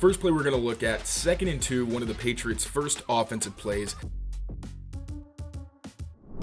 First play we're going to look at, 2nd and 2, one of the Patriots' first offensive plays.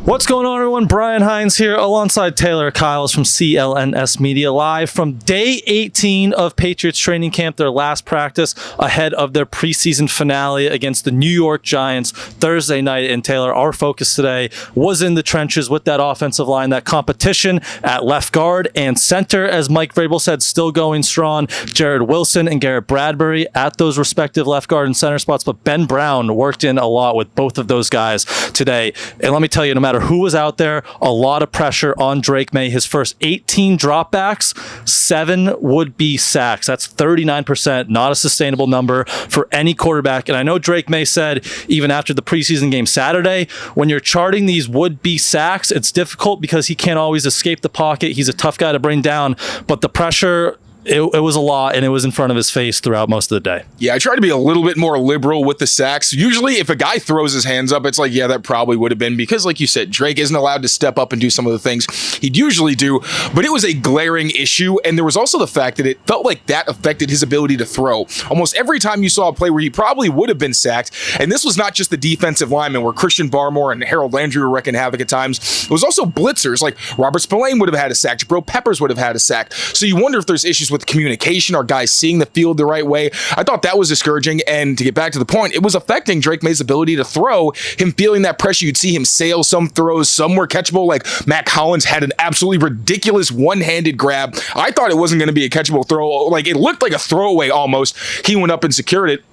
What's going on, everyone? Brian Hines here alongside Tayler Kyles from CLNS Media, live from day 18 of Patriots training camp, their last practice ahead of their preseason finale against the New York Giants Thursday night. And Taylor, our focus today was in the trenches with that offensive line, that competition at left guard and center, as Mike Vrabel said, still going strong. Jared Wilson and Garrett Bradbury at those respective left guard and center spots, but Ben Brown worked in a lot with both of those guys today. And let me tell you, no matter who was out there, a lot of pressure on Drake Maye. His first 18 dropbacks, 7 would-be sacks. That's 39%, not a sustainable number for any quarterback. And I know Drake Maye said, even after the preseason game Saturday, when you're charting these would-be sacks, it's difficult because he can't always escape the pocket. He's a tough guy to bring down, but the pressure, it was a lot, and it was in front of his face throughout most of the day. Yeah, I try to be a little bit more liberal with the sacks. Usually, if a guy throws his hands up, it's like, yeah, that probably would have been, because like you said, Drake isn't allowed to step up and do some of the things he'd usually do, but it was a glaring issue, and there was also the fact that it felt like that affected his ability to throw. Almost every time you saw a play where he probably would have been sacked, and this was not just the defensive linemen where Christian Barmore and Harold Landry were wrecking havoc at times. It was also blitzers, like Robert Spillane would have had a sack, Jabril Peppers would have had a sack. So you wonder if there's issues with communication, are guys seeing the field the right way? I thought that was discouraging, and to get back to the point, it was affecting Drake Maye's ability to throw, him feeling that pressure. You'd see him sail some throws, some were catchable, like Matt Collins had an absolutely ridiculous one-handed grab. I thought it wasn't going to be a catchable throw, like it looked like a throwaway almost. He went up and secured it.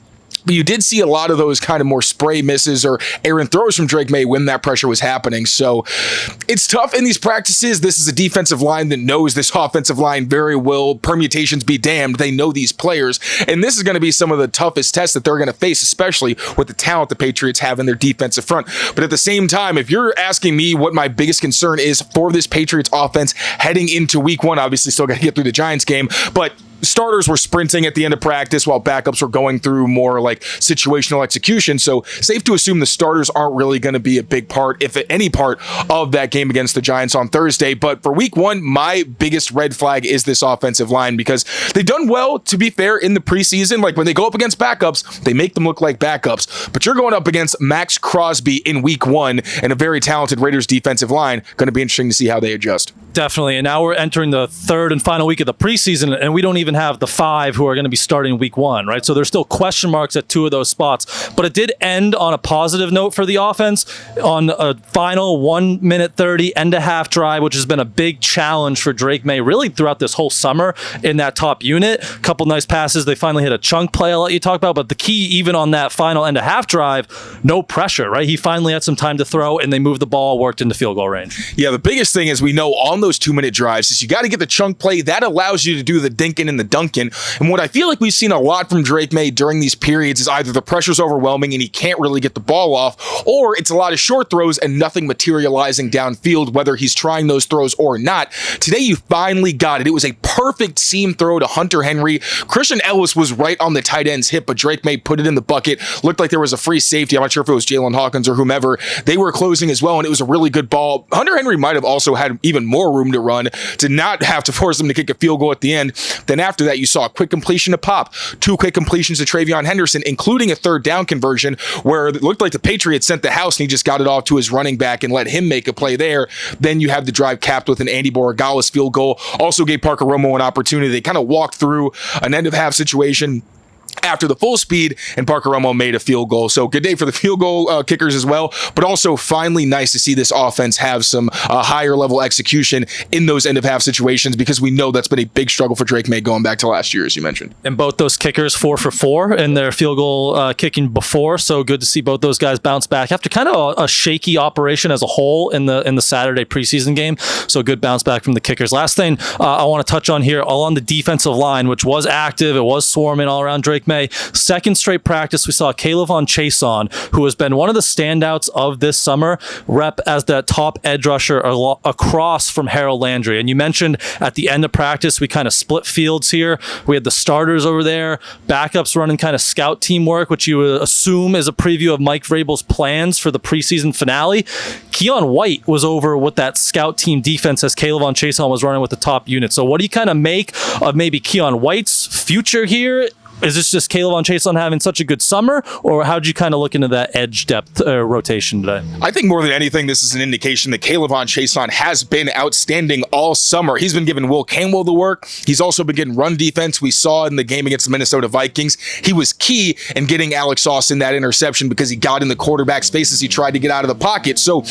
But you did see a lot of those kind of more spray misses or errant throws from Drake Maye when that pressure was happening. So it's tough in these practices. This is a defensive line that knows this offensive line very well. Permutations be damned. They know these players. And this is going to be some of the toughest tests that they're going to face, especially with the talent the Patriots have in their defensive front. But at the same time, if you're asking me what my biggest concern is for this Patriots offense heading into week 1, obviously still got to get through the Giants game, but starters were sprinting at the end of practice while backups were going through more like situational execution. So safe to assume the starters aren't really going to be a big part, if any part, of that game against the Giants on Thursday. But for week 1, my biggest red flag is this offensive line, because they've done well, to be fair, in the preseason. Like when they go up against backups, they make them look like backups. But you're going up against Max Crosby in week 1 and a very talented Raiders defensive line. Going to be interesting to see how they adjust. Definitely. And now we're entering the 3rd and final week of the preseason, and we don't even have the 5 who are going to be starting week 1, right? So there's still question marks at 2 of those spots. But it did end on a positive note for the offense on a final 1 minute 30 end of half drive, which has been a big challenge for Drake Maye really throughout this whole summer in that top unit. A couple nice passes. They finally hit a chunk play I'll let you talk about. But the key, even on that final end of half drive, no pressure, right? He finally had some time to throw, and they moved the ball, worked into field goal range. Yeah, the biggest thing, as we know, on those 2-minute drives is you got to get the chunk play. That allows you to do the dinking and the dunking. And what I feel like we've seen a lot from Drake Maye during these periods is either the pressure's overwhelming and he can't really get the ball off, or it's a lot of short throws and nothing materializing downfield, whether he's trying those throws or not. Today, you finally got it. It was a perfect seam throw to Hunter Henry. Christian Ellis was right on the tight end's hip, but Drake Maye put it in the bucket. Looked like there was a free safety. I'm not sure if it was Jalen Hawkins or whomever. They were closing as well, and it was a really good ball. Hunter Henry might have also had even more room to run to not have to force them to kick a field goal at the end. Then after that, you saw a quick completion to Pop, 2 quick completions to Travion Henderson, including a 3rd down conversion where it looked like the Patriots sent the house and he just got it off to his running back and let him make a play there. Then you have the drive capped with an Andy Borregales field goal. Also gave Parker Romo an opportunity. They kind of walked through an end of half situation after the full speed, and Parker Romo made a field goal. So good day for the field goal kickers as well, but also finally nice to see this offense have some higher level execution in those end of half situations, because we know that's been a big struggle for Drake Maye going back to last year, as you mentioned. And both those kickers 4 for 4 in their field goal kicking before. So good to see both those guys bounce back after kind of a shaky operation as a whole in the Saturday preseason game. So good bounce back from the kickers. Last thing I want to touch on here, all on the defensive line, which was active. It was swarming all around Drake Maye. Second straight practice, we saw K'Lavon Chaisson, who has been one of the standouts of this summer, rep as that top edge rusher across from Harold Landry. And you mentioned at the end of practice, we kind of split fields here. We had the starters over there, backups running kind of scout teamwork, which you would assume is a preview of Mike Vrabel's plans for the preseason finale. Keon White was over with that scout team defense as K'Lavon Chaisson was running with the top unit. So what do you kind of make of maybe Keon White's future here is this just K'Lavon Chaisson having such a good summer, or how did you kind of look into that edge depth rotation today? I think more than anything, this is an indication that K'Lavon Chaisson has been outstanding all summer. He's been giving Will Campbell the work. He's also been getting run defense. We saw in the game against the Minnesota Vikings, he was key in getting Alex Austin that interception because he got in the quarterback's face as he tried to get out of the pocket. So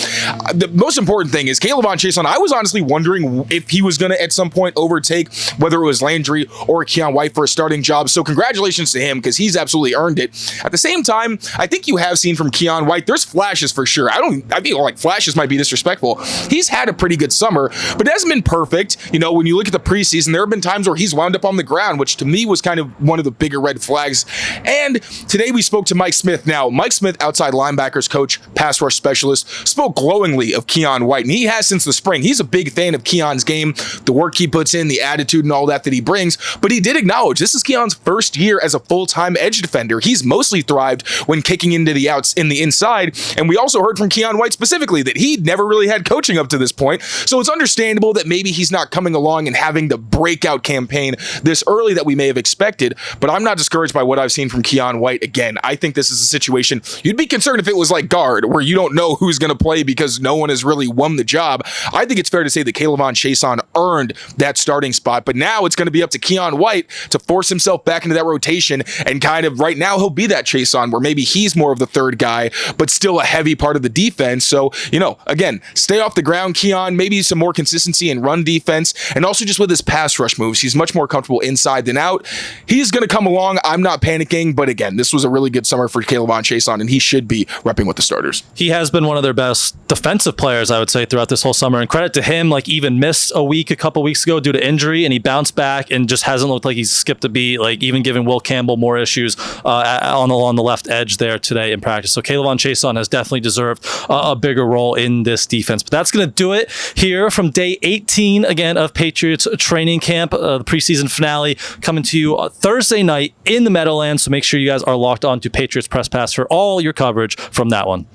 the most important thing is K'Lavon Chaisson. I was honestly wondering if he was going to at some point overtake whether it was Landry or Keion White for a starting job. So congratulations to him because he's absolutely earned it. At the same time, I think you have seen from Keion White, there's flashes for sure. I feel like flashes might be disrespectful. He's had a pretty good summer, but it hasn't been perfect. You know, when you look at the preseason, there have been times where he's wound up on the ground, which to me was kind of one of the bigger red flags. And today we spoke to Mike Smith. Now, Mike Smith, outside linebackers coach, pass rush specialist, spoke glowingly of Keion White, and he has since the spring. He's a big fan of Keion's game, the work he puts in, the attitude and all that he brings, but he did acknowledge this is Keion's first year as a full-time edge defender. He's mostly thrived when kicking into the outs in the inside, and we also heard from Keion White specifically that he'd never really had coaching up to this point, so it's understandable that maybe he's not coming along and having the breakout campaign this early that we may have expected, but I'm not discouraged by what I've seen from Keion White. Again, I think this is a situation you'd be concerned if it was like guard, where you don't know who's going to play because no one has really won the job. I think it's fair to say that K'Lavon Chaisson earned that starting spot, but now it's going to be up to Keion White to force himself back into that rotation, and kind of right now he'll be that Chaisson where maybe he's more of the third guy, but still a heavy part of the defense. So, you know, again, stay off the ground, Keion, maybe some more consistency in run defense, and also just with his pass rush moves. He's much more comfortable inside than out. He's going to come along. I'm not panicking, but again, this was a really good summer for K'Lavon Chaisson, and he should be repping with the starters. He has been one of their best defensive players, I would say, throughout this whole summer, and credit to him, like even missed a couple weeks ago due to injury, and he bounced back and just hasn't looked like he's skipped a beat, like even giving Will Campbell more issues on the left edge there today in practice. So K'Lavon Chaisson has definitely deserved a bigger role in this defense. But that's going to do it here from day 18, again, of Patriots training camp. The preseason finale coming to you Thursday night in the Meadowlands. So make sure you guys are locked on to Patriots Press Pass for all your coverage from that one.